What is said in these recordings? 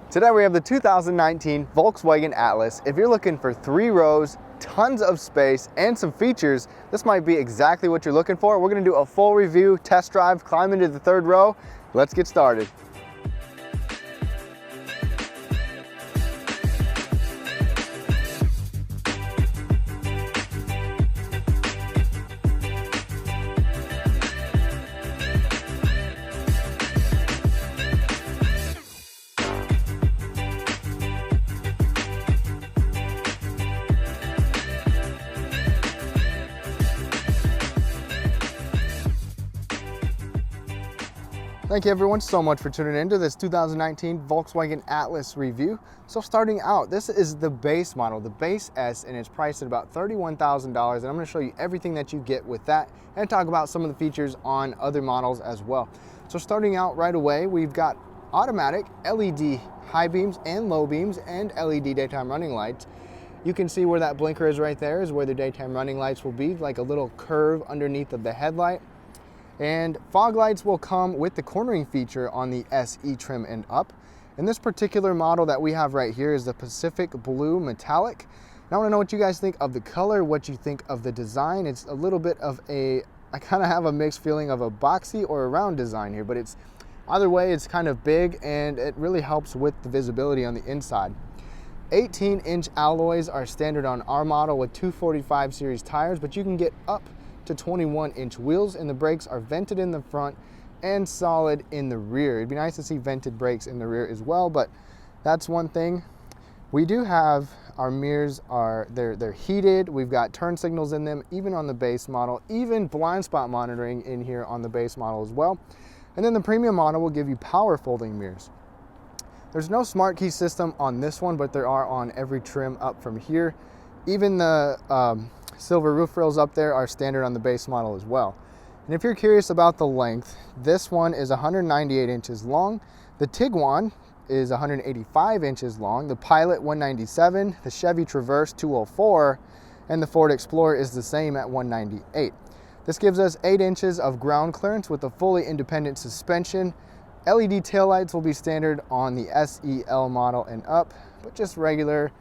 Today we have the 2019 Volkswagen Atlas. If you're looking for 3 rows, tons of space, and some features, this might be exactly what you're looking for. We're gonna do a full review, test drive, climb into the 3rd row. Let's get started. Thank you everyone so much for tuning in to this 2019 Volkswagen Atlas review. So starting out, this is the base model, the base S, and it's priced at about $31,000. And I'm going to show you everything that you get with that and talk about some of the features on other models as well. So starting out right away, we've got automatic LED high beams and low beams and LED daytime running lights. You can see where that blinker is right there is where the daytime running lights will be, like a little curve underneath of the headlight. And fog lights will come with the cornering feature on the SE trim and up. And this particular model that we have right here is the Pacific Blue Metallic. And I want to know what you guys think of the color, what you think of the design. It's a little bit of I kind of have a mixed feeling of a boxy or a round design here, but it's either way, it's kind of big and it really helps with the visibility on the inside. 18-inch alloys are standard on our model with 245 series tires, but you can get up to 21-inch wheels, and the brakes are vented in the front and solid in the rear. It'd be nice to see vented brakes in the rear as well, but that's one thing. We do have our mirrors they're heated. We've got turn signals in them, even on the base model, even blind spot monitoring in here on the base model as well. And then the premium model will give you power folding mirrors. There's no smart key system on this one, but there are on every trim up from here. Even the silver roof rails up there are standard on the base model as well. And if you're curious about the length, this one is 198 inches long. The Tiguan is 185 inches long. The Pilot 197, the Chevy Traverse 204, and the Ford Explorer is the same at 198. This gives us 8 inches of ground clearance with a fully independent suspension. LED taillights will be standard on the SEL model and up, but just regular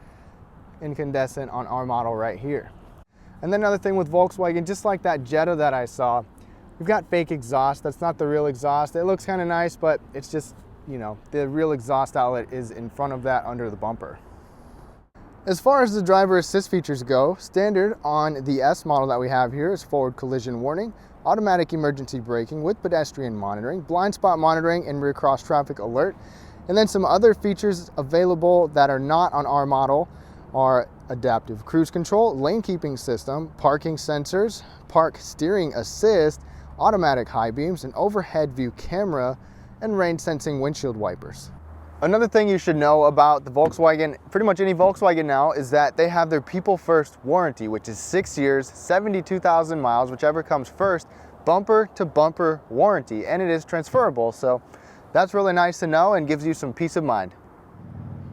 incandescent on our model right here. And then another thing with Volkswagen, just like that Jetta that I saw, we've got fake exhaust. That's not the real exhaust. It looks kind of nice, but it's just, you know, the real exhaust outlet is in front of that under the bumper. As far as the driver assist features go, standard on the S model that we have here is forward collision warning, automatic emergency braking with pedestrian monitoring, blind spot monitoring, and rear cross traffic alert. And then some other features available that are not on our model are adaptive cruise control, lane keeping system, parking sensors, park steering assist, automatic high beams, an overhead view camera, and rain sensing windshield wipers. Another thing you should know about the Volkswagen, pretty much any Volkswagen now, is that they have their People First warranty, which is 6 years, 72,000 miles, whichever comes first, bumper to bumper warranty, and it is transferable. So that's really nice to know and gives you some peace of mind.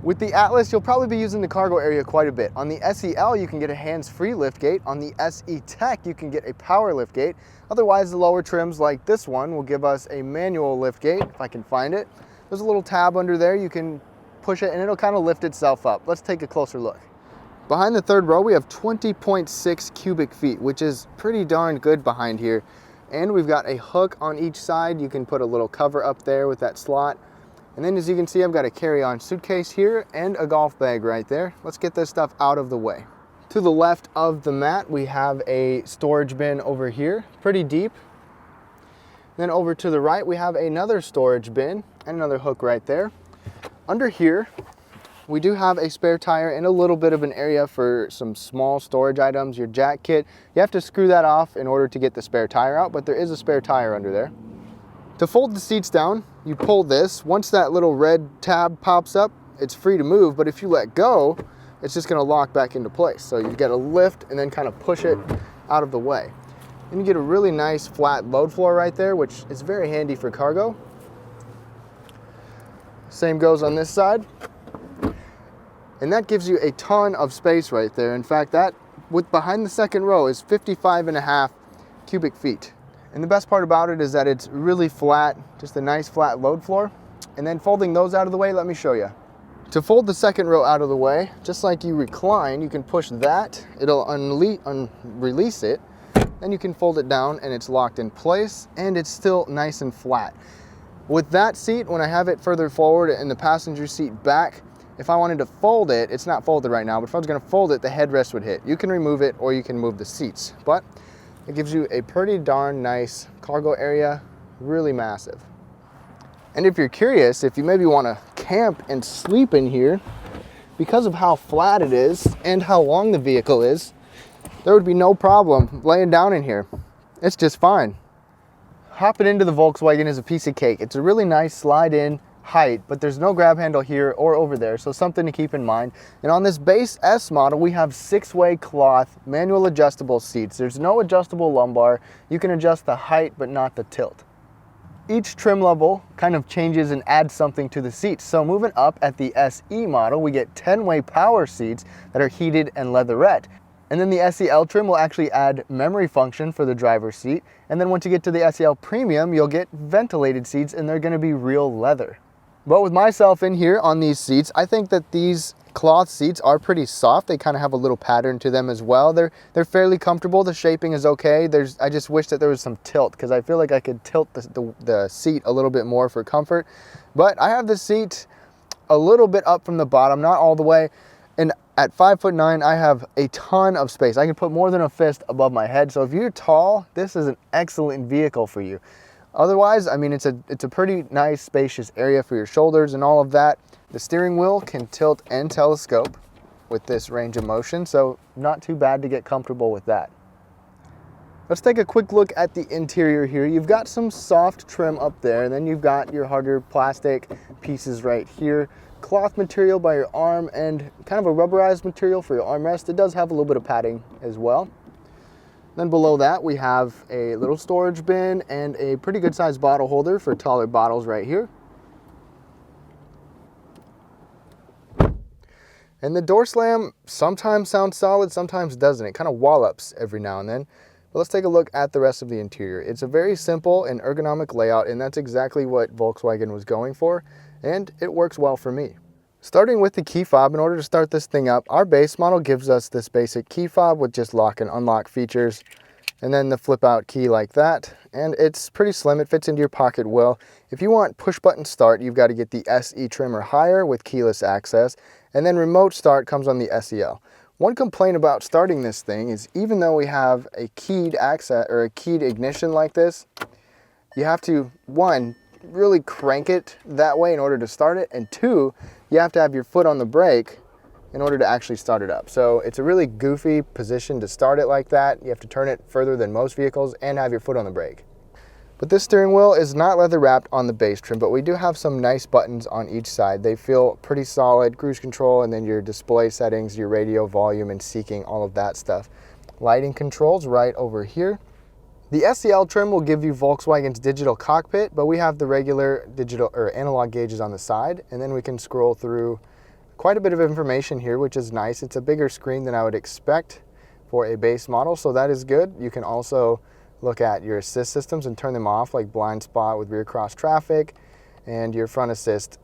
With the Atlas, you'll probably be using the cargo area quite a bit. On the SEL, you can get a hands-free liftgate. On the SE Tech, you can get a power liftgate. Otherwise, the lower trims like this one will give us a manual liftgate, if I can find it. There's a little tab under there. You can push it and it'll kind of lift itself up. Let's take a closer look. Behind the 3rd row, we have 20.6 cubic feet, which is pretty darn good behind here. And we've got a hook on each side. You can put a little cover up there with that slot. And then as you can see, I've got a carry-on suitcase here and a golf bag right there. Let's get this stuff out of the way. To the left of the mat, we have a storage bin over here, pretty deep. Then over to the right, we have another storage bin and another hook right there. Under here, we do have a spare tire and a little bit of an area for some small storage items, your jack kit. You have to screw that off in order to get the spare tire out, but there is a spare tire under there. To fold the seats down, you pull this. Once that little red tab pops up, it's free to move, but if you let go, it's just gonna lock back into place. So you get a lift and then kind of push it out of the way. And you get a really nice flat load floor right there, which is very handy for cargo. Same goes on this side. And that gives you a ton of space right there. In fact, that with behind the 2nd row is 55.5 cubic feet. And the best part about it is that it's really flat, just a nice flat load floor. And then folding those out of the way, let me show you. To fold the second row out of the way, just like you recline, you can push that, it'll release it, then you can fold it down and it's locked in place and it's still nice and flat. With that seat, when I have it further forward and the passenger seat back, if I wanted to fold it, it's not folded right now, but if I was gonna fold it, the headrest would hit. You can remove it or you can move the seats, but it gives you a pretty darn nice cargo area, really massive. And if you're curious, if you maybe wanna camp and sleep in here, because of how flat it is and how long the vehicle is, there would be no problem laying down in here. It's just fine. Hopping into the Volkswagen is a piece of cake. It's a really nice slide-in height, but there's no grab handle here or over there, so something to keep in mind. And on this base S model, we have 6-way cloth, manual adjustable seats. There's no adjustable lumbar. You can adjust the height, but not the tilt. Each trim level kind of changes and adds something to the seats. So moving up at the SE model, we get 10-way power seats that are heated and leatherette. And then the SEL trim will actually add memory function for the driver's seat. And then once you get to the SEL Premium, you'll get ventilated seats and they're gonna be real leather. But with myself in here on these seats, I think that these cloth seats are pretty soft. They kind of have a little pattern to them as well. They're fairly comfortable. The shaping is okay. I just wish that there was some tilt because I feel like I could tilt the seat a little bit more for comfort. But I have the seat a little bit up from the bottom, not all the way. And at 5'9", I have a ton of space. I can put more than a fist above my head. So if you're tall, this is an excellent vehicle for you. Otherwise, I mean, it's a pretty nice spacious area for your shoulders and all of that. The steering wheel can tilt and telescope with this range of motion, so not too bad to get comfortable with that. Let's take a quick look at the interior here. You've got some soft trim up there, and then you've got your harder plastic pieces right here. Cloth material by your arm and kind of a rubberized material for your armrest. It does have a little bit of padding as well. Then below that, we have a little storage bin and a pretty good sized bottle holder for taller bottles right here. And the door slam sometimes sounds solid, sometimes doesn't. It kind of wallops every now and then. But let's take a look at the rest of the interior. It's a very simple and ergonomic layout, and that's exactly what Volkswagen was going for, and it works well for me. Starting with the key fob, in order to start this thing up, our base model gives us this basic key fob with just lock and unlock features, and then the flip out key like that. And it's pretty slim, it fits into your pocket well. If you want push button start, you've got to get the SE trim or higher with keyless access, and then remote start comes on the SEL. One complaint about starting this thing is even though we have a keyed access or a keyed ignition like this, you have to, one, really crank it that way in order to start it, and two, you have to have your foot on the brake in order to actually start it up. So it's a really goofy position to start it like that. You have to turn it further than most vehicles and have your foot on the brake. But this steering wheel is not leather wrapped on the base trim, but we do have some nice buttons on each side. They feel pretty solid. Cruise control, and then your display settings, your radio volume and seeking, all of that stuff. Lighting controls right over here. The SEL trim will give you Volkswagen's digital cockpit, but we have the regular digital or analog gauges on the side, and then we can scroll through quite a bit of information here, which is nice. It's a bigger screen than I would expect for a base model, so that is good. You can also look at your assist systems and turn them off, like blind spot with rear cross traffic and your front assist.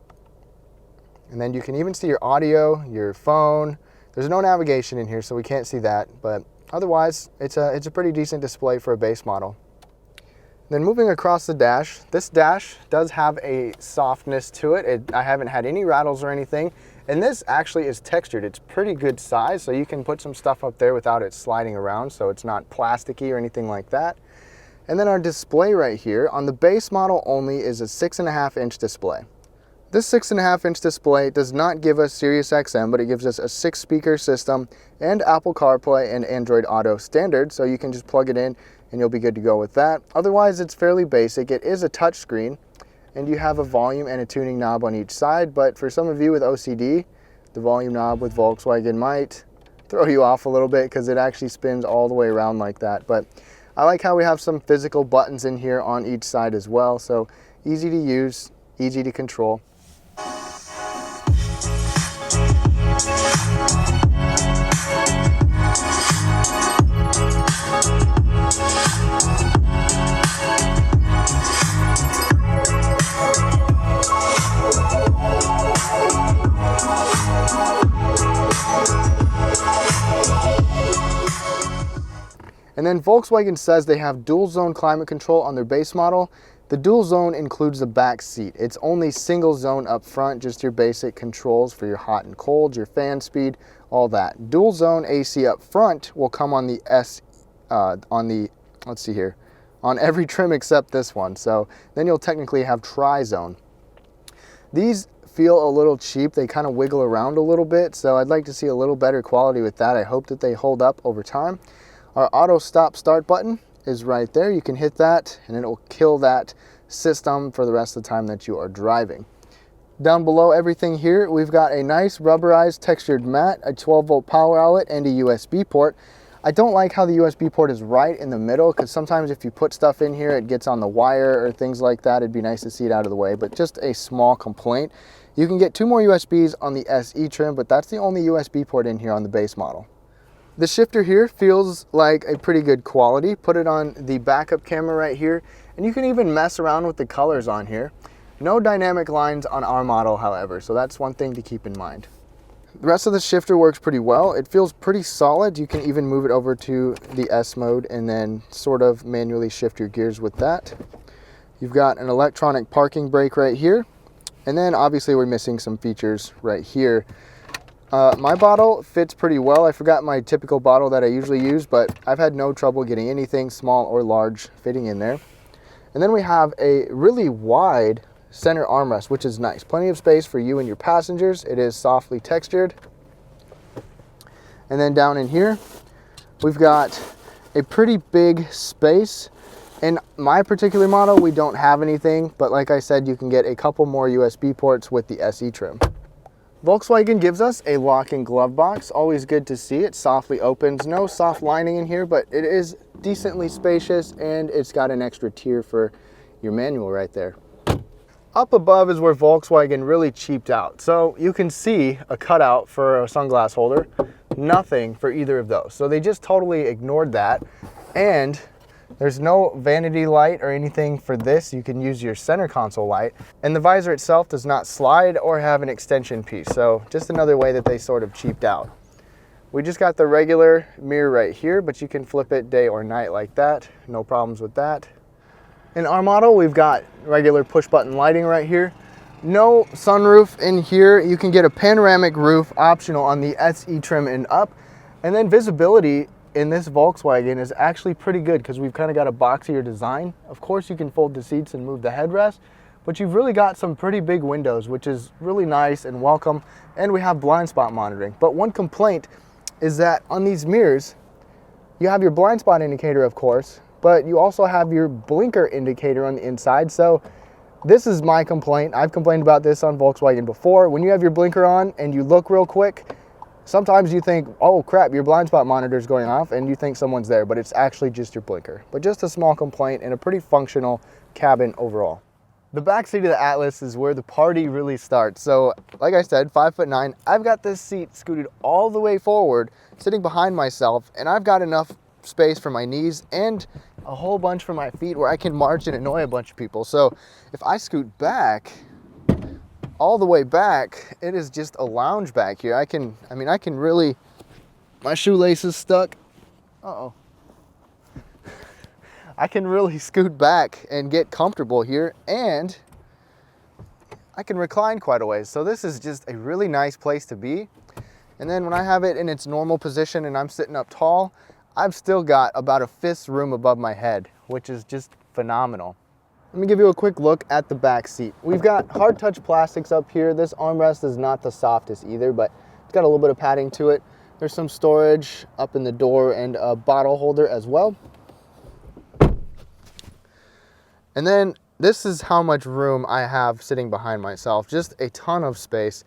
And then you can even see your audio, your phone. There's no navigation in here, so we can't see that, but otherwise, it's a pretty decent display for a base model. Then moving across the dash, this dash does have a softness to it. I haven't had any rattles or anything. And this actually is textured. It's pretty good size, so you can put some stuff up there without it sliding around, so it's not plasticky or anything like that. And then our display right here, on the base model only, is a 6.5-inch display. This 6.5-inch display does not give us Sirius XM, but it gives us a 6-speaker system and Apple CarPlay and Android Auto standard, so you can just plug it in and you'll be good to go with that. Otherwise, it's fairly basic. It is a touchscreen, and you have a volume and a tuning knob on each side, but for some of you with OCD, the volume knob with Volkswagen might throw you off a little bit because it actually spins all the way around like that. But I like how we have some physical buttons in here on each side as well, so easy to use, easy to control. And then Volkswagen says they have dual zone climate control on their base model. The dual zone includes the back seat. It's only single zone up front, just your basic controls for your hot and cold, your fan speed, all that. Dual zone AC up front will come on the let's see here, on every trim except this one. So then you'll technically have tri-zone. These feel a little cheap. They kind of wiggle around a little bit. So I'd like to see a little better quality with that. I hope that they hold up over time. Our auto stop start button is right there. You can hit that and it will kill that system for the rest of the time that you are driving. Down below everything here, we've got a nice rubberized textured mat, a 12-volt power outlet, and a USB port. I don't like how the USB port is right in the middle, because sometimes if you put stuff in here, it gets on the wire or things like that. It'd be nice to see it out of the way, but just a small complaint. You can get 2 more USBs on the SE trim, but that's the only USB port in here on the base model. The shifter here feels like a pretty good quality. Put it on the backup camera right here, and you can even mess around with the colors on here. No dynamic lines on our model, however, so that's one thing to keep in mind. The rest of the shifter works pretty well. It feels pretty solid. You can even move it over to the S mode and then sort of manually shift your gears with that. You've got an electronic parking brake right here, and then obviously we're missing some features right here. My bottle fits pretty well. I forgot my typical bottle that I usually use, but I've had no trouble getting anything small or large fitting in there. And then we have a really wide center armrest, which is nice. Plenty of space for you and your passengers. It is softly textured. And then down in here, we've got a pretty big space. In my particular model, we don't have anything, but like I said, you can get a couple more USB ports with the SE trim. Volkswagen gives us a lock-in glove box. Always good to see. It softly opens. No soft lining in here, but it is decently spacious, and it's got an extra tier for your manual right there. Up above is where Volkswagen really cheaped out. So you can see a cutout for a sunglass holder, nothing for either of those. So they just totally ignored that. And there's no vanity light or anything for this. You can use your center console light. And the visor itself does not slide or have an extension piece. So just another way that they sort of cheaped out. We just got the regular mirror right here, but you can flip it day or night like that. No problems with that. In our model, we've got regular push button lighting right here. No sunroof in here. You can get a panoramic roof optional on the SE trim and up. And then visibility in this Volkswagen is actually pretty good because we've kind of got a boxier design. Of course, you can fold the seats and move the headrest, but you've really got some pretty big windows, which is really nice and welcome. And we have blind spot monitoring. But one complaint is that on these mirrors, you have your blind spot indicator, of course, but you also have your blinker indicator on the inside. So this is my complaint. I've complained about this on Volkswagen before. When you have your blinker on and you look real quick, sometimes you think, oh crap, your blind spot monitor is going off, and you think someone's there, but it's actually just your blinker. But just a small complaint and a pretty functional cabin overall. The back seat of the Atlas is where the party really starts. So like I said, 5'9", I've got this seat scooted all the way forward, sitting behind myself, and I've got enough space for my knees and a whole bunch for my feet where I can march and annoy a bunch of people. So if I scoot back, all the way back, it is just a lounge back here. I can really, my shoelace is stuck. Uh-oh. I can really scoot back and get comfortable here, and I can recline quite a ways. So this is just a really nice place to be. And then when I have it in its normal position and I'm sitting up tall, I've still got about a fist's room above my head, which is just phenomenal. Let me give you a quick look at the back seat. We've got hard touch plastics up here. This armrest is not the softest either, but it's got a little bit of padding to it. There's some storage up in the door and a bottle holder as well. And then this is how much room I have sitting behind myself. Just a ton of space.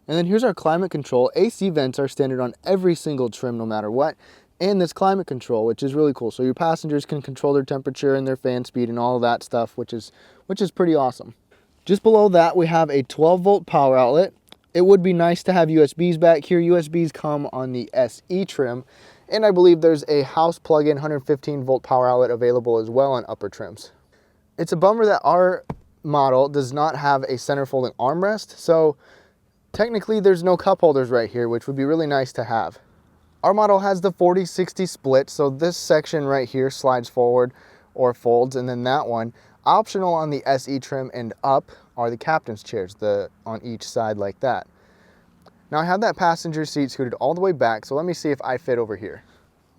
And then here's our climate control. AC vents are standard on every single trim no matter what. And this climate control, which is really cool. So your passengers can control their temperature and their fan speed and all of that stuff, which is pretty awesome. Just below that, we have a 12-volt power outlet. It would be nice to have USBs back here. USBs come on the SE trim. And I believe there's a house plug-in 115-volt power outlet available as well on upper trims. It's a bummer that our model does not have a center folding armrest. So technically there's no cup holders right here, which would be really nice to have. Our model has the 40-60 split, so this section right here slides forward or folds, and then that one. Optional on the SE trim and up are the captain's chairs, on each side like that. Now I have that passenger seat scooted all the way back, so let me see if I fit over here.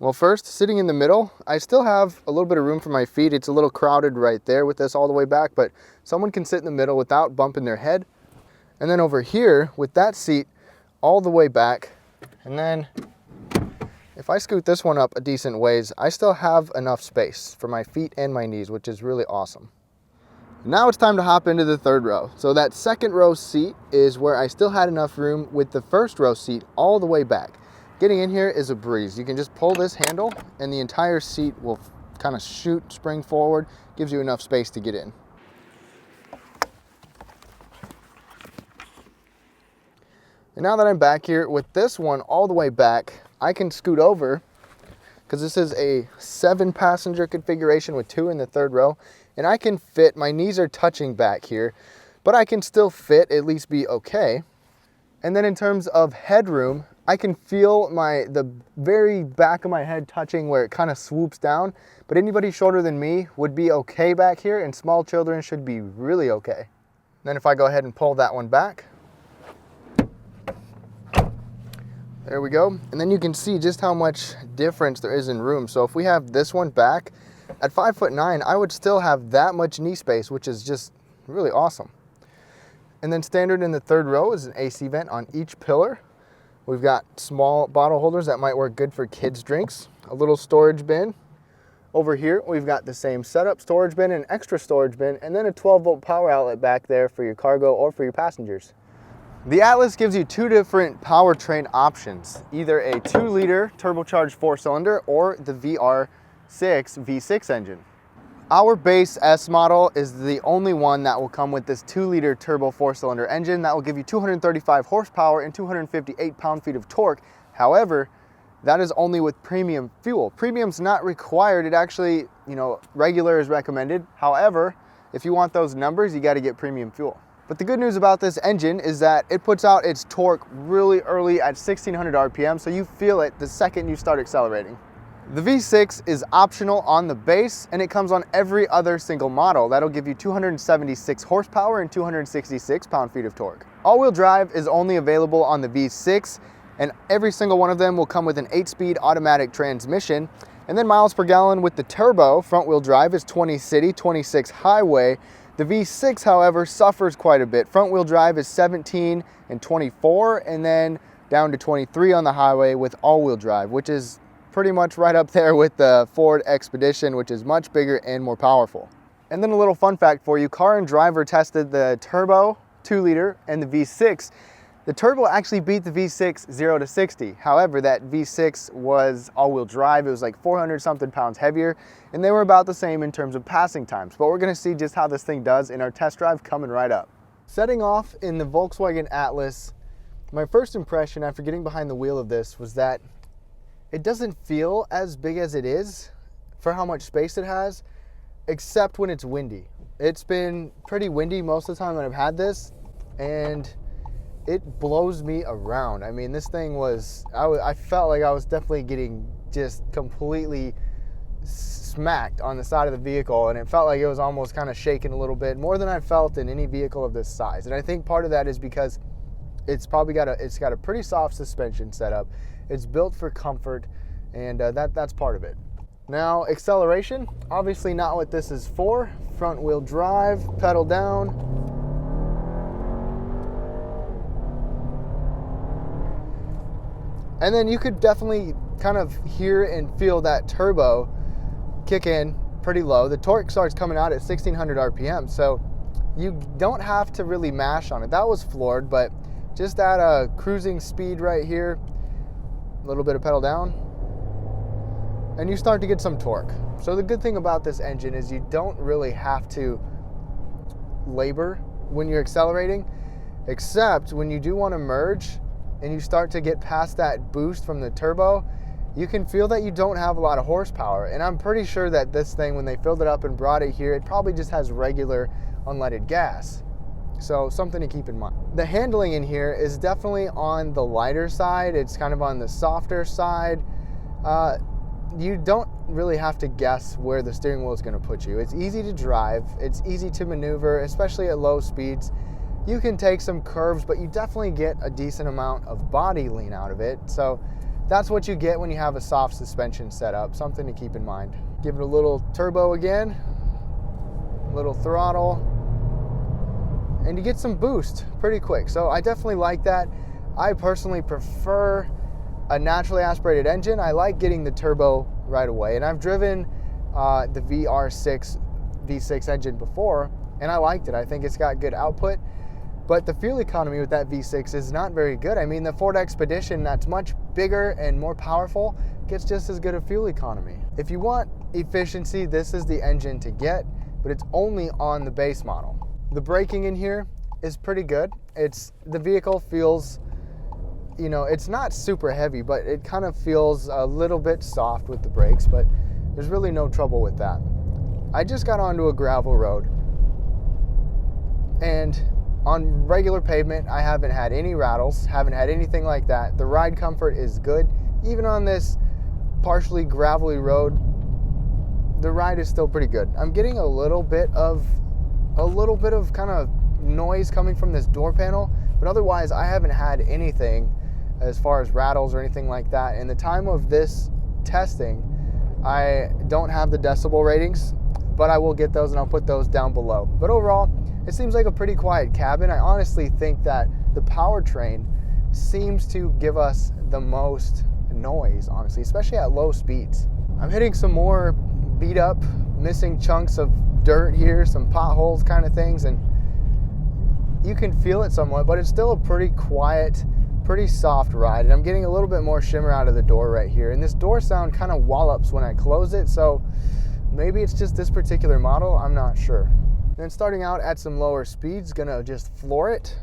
Well, first, sitting in the middle, I still have a little bit of room for my feet. It's a little crowded right there with this all the way back, but someone can sit in the middle without bumping their head. And then over here, with that seat all the way back, and then if I scoot this one up a decent ways, I still have enough space for my feet and my knees, which is really awesome. Now it's time to hop into the third row. So that second row seat is where I still had enough room with the first row seat all the way back. Getting in here is a breeze. You can just pull this handle and the entire seat will kind of spring forward, gives you enough space to get in. And now that I'm back here with this one all the way back, I can scoot over because this is a 7-passenger configuration with 2 in the third row, and I can fit, my knees are touching back here, but I can still fit, at least be okay. And then in terms of headroom, I can feel the very back of my head touching where it kind of swoops down, but anybody shorter than me would be okay back here, and small children should be really okay. Then if I go ahead and pull that one back, there we go. And then you can see just how much difference there is in room. So if we have this one back, at 5'9", I would still have that much knee space, which is just really awesome. And then standard in the third row is an AC vent on each pillar. We've got small bottle holders that might work good for kids' drinks, a little storage bin. Over here, we've got the same setup, storage bin and extra storage bin, and then a 12-volt power outlet back there for your cargo or for your passengers. The Atlas gives you 2 different powertrain options, either a 2-liter turbocharged 4-cylinder or the VR6 V6 engine. Our base S model is the only one that will come with this 2-liter turbo 4-cylinder engine that will give you 235 horsepower and 258 pound-feet of torque. However, that is only with premium fuel. Premium's not required. It actually, regular is recommended. However, if you want those numbers, you got to get premium fuel. But the good news about this engine is that it puts out its torque really early at 1600 RPM, so you feel it the second you start accelerating. The V6 is optional on the base, and it comes on every other single model. That'll give you 276 horsepower and 266 pound-feet of torque. All-wheel drive is only available on the V6, and every single one of them will come with an 8-speed automatic transmission. And then miles per gallon with the turbo front-wheel drive is 20 city, 26 highway. The V6, however, suffers quite a bit. Front-wheel drive is 17 and 24, and then down to 23 on the highway with all-wheel drive, which is pretty much right up there with the Ford Expedition, which is much bigger and more powerful. And then a little fun fact for you, Car and Driver tested the turbo 2-liter and the V6. The turbo actually beat the V6 0 to 60. However, that V6 was all-wheel drive. It was like 400 something pounds heavier, and they were about the same in terms of passing times. But we're gonna see just how this thing does in our test drive coming right up. Setting off in the Volkswagen Atlas, my first impression after getting behind the wheel of this was that it doesn't feel as big as it is for how much space it has, except when it's windy. It's been pretty windy most of the time that I've had this, and it blows me around. I mean, this thing was, I felt like I was definitely getting just completely smacked on the side of the vehicle, and it felt like it was almost kind of shaking a little bit, more than I felt in any vehicle of this size. And I think part of that is because it's got a pretty soft suspension setup. It's built for comfort, and that's part of it. Now, acceleration, obviously not what this is for. Front wheel drive, pedal down. And then you could definitely kind of hear and feel that turbo kick in pretty low. The torque starts coming out at 1600 RPM, so you don't have to really mash on it. That was floored, but just at a cruising speed right here, a little bit of pedal down, and you start to get some torque. So the good thing about this engine is you don't really have to labor when you're accelerating, except when you do want to merge and you start to get past that boost from the turbo, you can feel that you don't have a lot of horsepower. And I'm pretty sure that this thing, when they filled it up and brought it here, it probably just has regular unleaded gas. So something to keep in mind. The handling in here is definitely on the lighter side. It's kind of on the softer side. You don't really have to guess where the steering wheel is going to put you. It's easy to drive. It's easy to maneuver, especially at low speeds. You can take some curves, but you definitely get a decent amount of body lean out of it. So that's what you get when you have a soft suspension setup. Something to keep in mind. Give it a little turbo again, a little throttle, and you get some boost pretty quick. So I definitely like that. I personally prefer a naturally aspirated engine. I like getting the turbo right away, and I've driven the VR6 V6 engine before, and I liked it. I think it's got good output, but the fuel economy with that V6 is not very good. I mean, the Ford Expedition, that's much bigger and more powerful, gets just as good a fuel economy. If you want efficiency, this is the engine to get, but it's only on the base model. The braking in here is pretty good. The vehicle feels, you know, it's not super heavy, but it kind of feels a little bit soft with the brakes, but there's really no trouble with that. I just got onto a gravel road, and on regular pavement, I haven't had any rattles, haven't had anything like that. The ride comfort is good. Even on this partially gravelly road, the ride is still pretty good. I'm getting a little bit of kind of noise coming from this door panel, but otherwise I haven't had anything as far as rattles or anything like that. In the time of this testing, I don't have the decibel ratings, but I will get those and I'll put those down below. But overall, it seems like a pretty quiet cabin. I honestly think that the powertrain seems to give us the most noise, honestly, especially at low speeds. I'm hitting some more beat up, missing chunks of dirt here, some potholes kind of things, and you can feel it somewhat, but it's still a pretty quiet, pretty soft ride. And I'm getting a little bit more shimmer out of the door right here, and this door sound kind of wallops when I close it, so maybe it's just this particular model, I'm not sure. Then starting out at some lower speeds, gonna just floor it.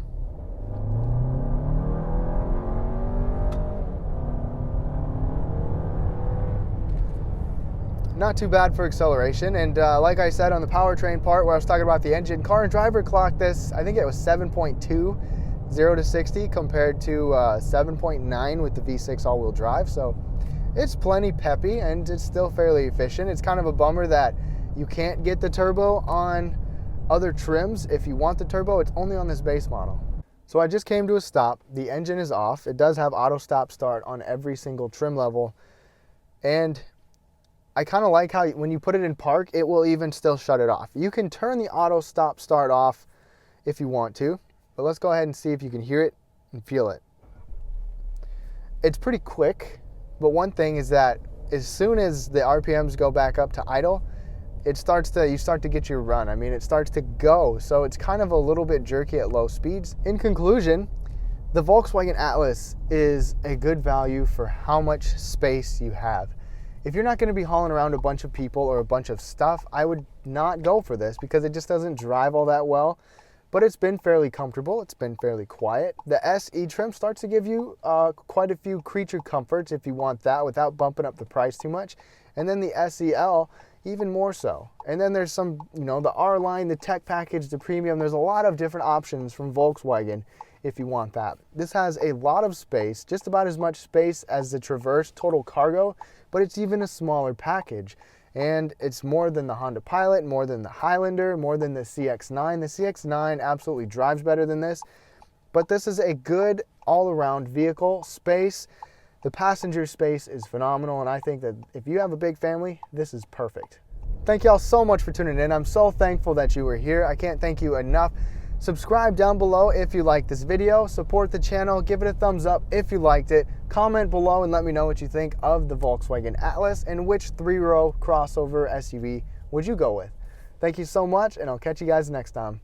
Not too bad for acceleration, and like I said on the powertrain part where I was talking about the engine, car and driver clocked this, I think it was 7.2, 0 to 60 compared to 7.9 with the V6 all-wheel drive, so it's plenty peppy and it's still fairly efficient. It's kind of a bummer that you can't get the turbo on other trims. If you want the turbo, it's only on this base model. So I just came to a stop. The engine is off. It does have auto stop start on every single trim level, and I kind of like how when you put it in park, it will even still shut it off. You can turn the auto stop start off if you want to, but let's go ahead and see if you can hear it and feel it. It's pretty quick, but one thing is that as soon as the RPMs go back up to idle, you start to get your run. I mean, it starts to go, so it's kind of a little bit jerky at low speeds. In conclusion, the Volkswagen Atlas is a good value for how much space you have. If you're not going to be hauling around a bunch of people or a bunch of stuff, I would not go for this because it just doesn't drive all that well. But it's been fairly comfortable. It's been fairly quiet. The SE trim starts to give you quite a few creature comforts if you want that without bumping up the price too much. And then the SEL, even more so. And then there's some, the R line, the tech package, the premium. There's a lot of different options from Volkswagen if you want that. This has a lot of space, just about as much space as the Traverse Total Cargo, but it's even a smaller package. And it's more than the Honda Pilot, more than the Highlander, more than the CX-9. The CX-9 absolutely drives better than this, but this is a good all-around vehicle. Space, the passenger space is phenomenal, and I think that if you have a big family, this is perfect. Thank y'all so much for tuning in. I'm so thankful that you were here. I can't thank you enough. Subscribe down below if you liked this video. Support the channel. Give it a thumbs up if you liked it. Comment below and let me know what you think of the Volkswagen Atlas and which 3-row crossover SUV would you go with. Thank you so much, and I'll catch you guys next time.